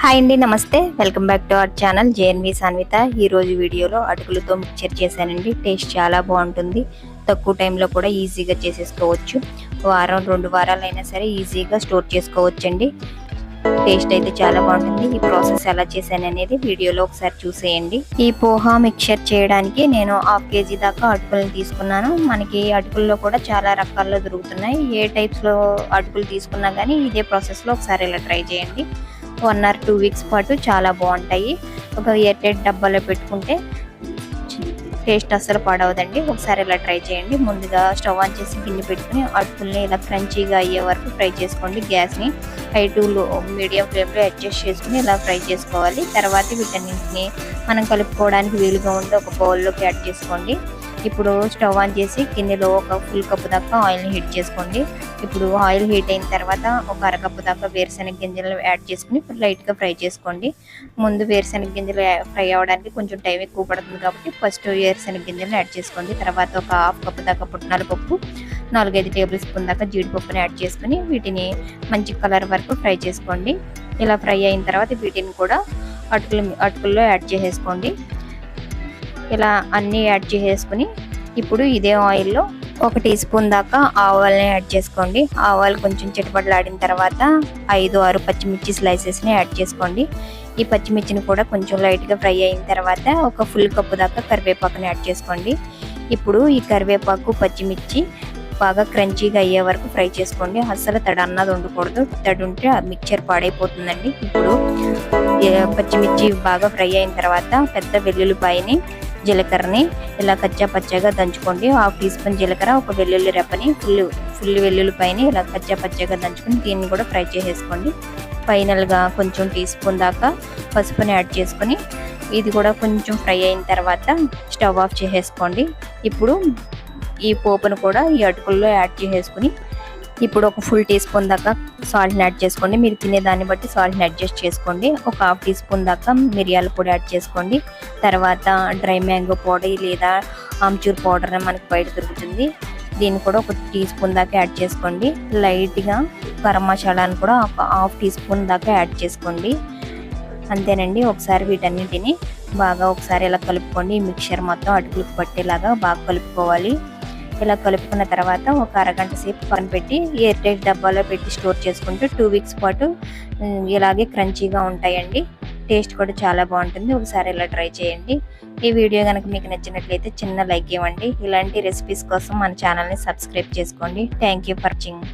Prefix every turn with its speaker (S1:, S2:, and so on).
S1: Hi అండి, నమస్తే. Welcome back to our channel JNV Sanvitha. ఈరోజు వీడియోలో అటుకులతో మిక్చర్ చేశానండి. టేస్ట్ చాలా బాగుంటుంది. తక్కువ టైంలో కూడా ఈజీగా చేసేసుకోవచ్చు. వారం 2 వారాలైనా సరే ఈజీగా స్టోర్ చేసుకోవచ్చండి. టేస్ట్ అయితే చాలా బాగుంటుంది. ఈ ప్రాసెస్ ఎలా చేశాను అనేది వీడియోలో ఒకసారి చూసేయండి. ఈ పోహా మిక్చర్ చేయడానికి నేను 1/2 kg దాకా అటుకులను తీసుకున్నాను. మనకి అటుకుల్లో కూడా చాలా రకాల్లో దొరుకుతున్నాయి. ఏ టైప్స్లో అటుకులు తీసుకున్నా కానీ ఇదే ప్రాసెస్లో ఒకసారి ఇలా ట్రై చేయండి. 1 or 2 weeks పాటు చాలా బాగుంటాయి. ఒక ఎయిర్ టైట్ డబ్బాలో పెట్టుకుంటే టేస్ట్ అస్సలు పాడవదండి. ఒకసారి ఇలా ట్రై చేయండి. ముందుగా స్టవ్ ఆన్ చేసి గిన్నె పెట్టుకుని అటుకుల్ని ఇలా క్రంచీగా అయ్యే వరకు ఫ్రై చేసుకోండి. గ్యాస్ని హై టు లో మీడియం ఫ్లేమ్లో అడ్జస్ట్ చేసుకుని ఇలా ఫ్రై చేసుకోవాలి. తర్వాత వీటన్నింటిని మనం కలుపుకోవడానికి వీలుగా ఉంటే ఒక బౌల్లోకి యాడ్ చేసుకోండి. ఇప్పుడు స్టవ్ ఆన్ చేసి గిన్నెలో ఒక ఫుల్ కప్పు దాకా ఆయిల్ని హీట్ చేసుకోండి. ఇప్పుడు ఆయిల్ హీట్ అయిన తర్వాత ఒక 1/2 కప్పు దాకా వేరుశనగ గింజలు యాడ్ చేసుకుని లైట్గా ఫ్రై చేసుకోండి. ముందు వేరుశనగ గింజలు ఫ్రై అవ్వడానికి కొంచెం టైం ఎక్కువ పడుతుంది కాబట్టి ఫస్ట్ వేరుశనగ గింజలు యాడ్ చేసుకోండి. తర్వాత ఒక 1/2 కప్పు దాకా పుట్నాల పప్పు, 4-5 టేబుల్ స్పూన్ దాకా జీడిపప్పుని యాడ్ చేసుకుని వీటిని మంచి కలర్ వరకు ఫ్రై చేసుకోండి. ఇలా ఫ్రై అయిన తర్వాత వీటిని కూడా అటుకుల్లో యాడ్ చేసేసుకోండి. ఇలా అన్నీ యాడ్ చేసేసుకుని ఇప్పుడు ఇదే ఆయిల్లో 1 టీ స్పూన్ దాకా ఆవాల్ని యాడ్ చేసుకోండి. ఆవాలు కొంచెం చిటపటలాడిన తర్వాత 5-6 పచ్చిమిర్చి స్లైసెస్ని యాడ్ చేసుకోండి. ఈ పచ్చిమిర్చిని కూడా కొంచెం లైట్గా ఫ్రై అయిన తర్వాత ఒక ఫుల్ కప్పు దాకా కరివేపాకుని యాడ్ చేసుకోండి. ఇప్పుడు ఈ కరివేపాకు పచ్చిమిర్చి బాగా క్రంచీగా అయ్యే వరకు ఫ్రై చేసుకోండి. అస్సలు తడి అన్నది ఉండకూడదు. తడి ఉంటే ఆ మిక్చర్ పాడైపోతుందండి. ఇప్పుడు పచ్చిమిర్చి బాగా ఫ్రై అయిన తర్వాత పెద్ద వెల్లుల్లిపాయని, జీలకర్రని ఇలా కచ్చా పచ్చగా దంచుకోండి. 1/2 టీ స్పూన్ జీలకర్ర, ఒక వెల్లుల్లి రెప్పని, ఫుల్ వెల్లుల్లిపాయని ఇలా కచ్చా పచ్చగా దంచుకొని దీన్ని కూడా ఫ్రై చేసేసుకోండి. ఫైనల్గా కొంచెం టీ స్పూన్ దాకా పసుపుని యాడ్ చేసుకొని ఇది కూడా కొంచెం ఫ్రై అయిన తర్వాత స్టవ్ ఆఫ్ చేసేసుకోండి. ఇప్పుడు ఈ పోపును కూడా ఈ అటుకుల్లో యాడ్ చేసేసుకుని ఇప్పుడు ఒక ఫుల్ టీ స్పూన్ దాకా సాల్ట్ని యాడ్ చేసుకోండి. మీరు తినేదాన్ని బట్టి సాల్ట్ని అడ్జస్ట్ చేసుకోండి. ఒక 1/2 టీ స్పూన్ దాకా మిరియాల పొడి యాడ్ చేసుకోండి. తర్వాత డ్రై మ్యాంగో పౌడర్ లేదా ఆమ్చూర్ పౌడర్ మనకి బయట దొరుకుతుంది. దీన్ని కూడా ఒక టీ స్పూన్ దాకా యాడ్ చేసుకోండి. లైట్గా గరం మసాలాను కూడా ఒక 1/2 టీ స్పూన్ దాకా యాడ్ చేసుకోండి. అంతేనండి. ఒకసారి వీటన్నిటిని బాగా ఒకసారి ఇలా కలుపుకోండి. ఈ మిక్చర్ మొత్తం అటుకులకు పట్టేలాగా బాగా కలుపుకోవాలి. ఇలా కలుపుకున్న తర్వాత ఒక అరగంట సేపు పక్కన పెట్టి ఎయిర్ టైట్ డబ్బాలో పెట్టి స్టోర్ చేసుకుంటే 2 weeks పాటు ఇలాగే క్రంచీగా ఉంటాయండి. టేస్ట్ కూడా చాలా బాగుంటుంది. ఒకసారి ఇలా ట్రై చేయండి. ఈ వీడియో కనుక మీకు నచ్చినట్లయితే చిన్న లైక్ ఇవ్వండి. ఇలాంటి రెసిపీస్ కోసం మన ఛానల్ని సబ్స్క్రైబ్ చేసుకోండి. Thank you for watching.